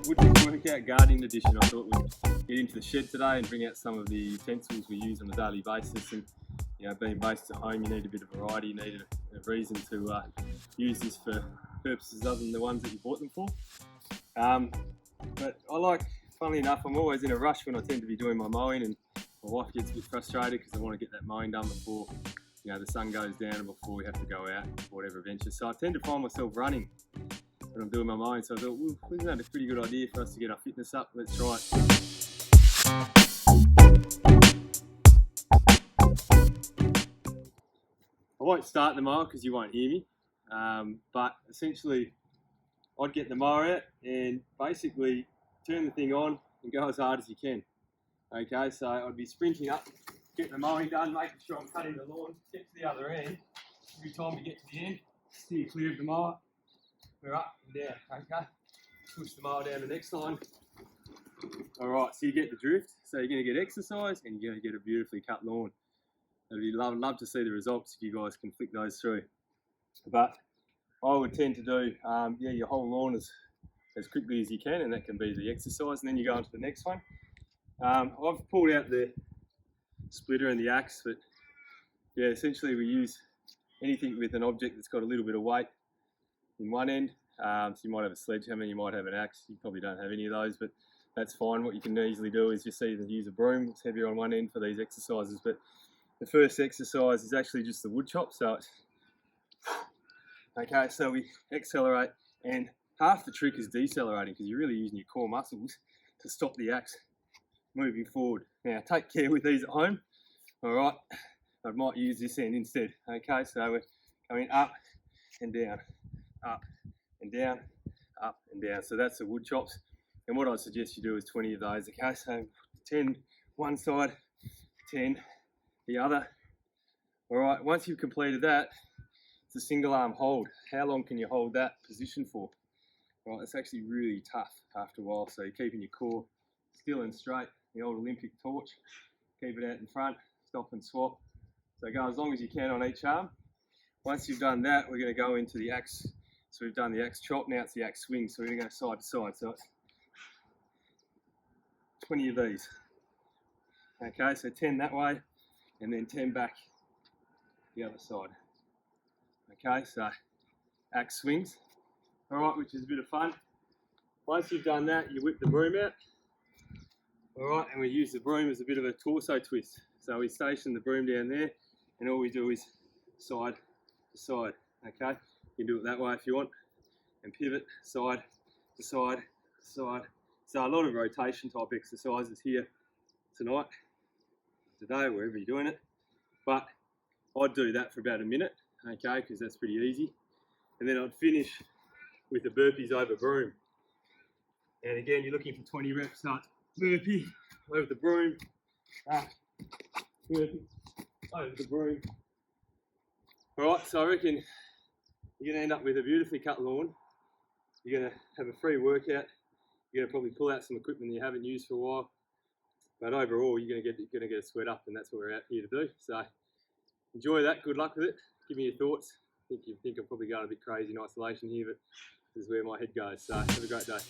Woodsy workout gardening edition. I thought we'd get into the shed today and bring out some of the utensils we use on a daily basis. And being based at home, you need a bit of variety. You need a reason to use this for purposes other than the ones that you bought them for. But I like, funnily enough, I'm always in a rush when I tend to be doing my mowing, and my wife gets a bit frustrated because I want to get that mowing done before the sun goes down and before we have to go out for whatever adventure. So I tend to find myself running when I'm doing my mowing. So I thought, well, isn't that a pretty good idea for us to get our fitness up? Let's try it. I won't start the mower because you won't hear me, but essentially I'd get the mower out and basically turn the thing on and go as hard as you can. Okay, so I'd be sprinting up, getting the mowing done, making sure I'm cutting the lawn, get to the other end. Every time we get to the end, steer clear of the mower. We're up and down, okay? Push the mower down the next line. Alright, so you get the drift. So you're going to get exercise and you're going to get a beautifully cut lawn. I'd love to see the results if you guys can flick those through. But I would tend to do your whole lawn as quickly as you can, and that can be the exercise, and then you go on to the next one. I've pulled out the splitter and the axe, but yeah, essentially we use anything with an object that's got a little bit of weight in one end. So you might have a sledgehammer, you might have an axe, you probably don't have any of those, but that's fine. What you can easily do is just either use a broom, it's heavier on one end for these exercises, but the first exercise is actually just the wood chop. So it's okay, so we accelerate, and half the trick is decelerating because you're really using your core muscles to stop the axe moving forward. Now take care with these at home. Alright, I might use this end instead. Okay, so we're going up and down, up and down, up and down. So that's the wood chops, and what I suggest you do is 20 of those. Okay, so 10 one side, 10 the other. Alright, once you've completed that, it's a single arm hold. How long can you hold that position for? Right, it's actually really tough after a while, so you're keeping your core still and straight. The old Olympic torch, keep it out in front, stop and swap. So go as long as you can on each arm. Once you've done that, we're going to go into the axe. So we've done the axe chop, now it's the axe swing. So we're going to go side to side. So it's 20 of these. Okay, so 10 that way, and then 10 back the other side. Okay, so axe swings. Alright, which is a bit of fun. Once you've done that, you whip the broom out. Alright, and we use the broom as a bit of a torso twist. So we station the broom down there, and all we do is side to side. Okay, you can do it that way if you want, and pivot side to side to side. So a lot of rotation type exercises here tonight, today, wherever you're doing it. But I'd do that for about a minute, okay, because that's pretty easy. And then I'd finish with the burpees over broom. And again, you're looking for 20 reps. So burpee over the broom, burpee over the broom. Alright, so I reckon you're going to end up with a beautifully cut lawn. You're going to have a free workout. You're going to probably pull out some equipment you haven't used for a while. But overall, you're going to get a sweat up, and that's what we're out here to do. So enjoy that. Good luck with it. Give me your thoughts. I think you think I'm probably going a bit crazy in isolation here, but this is where my head goes. So have a great day.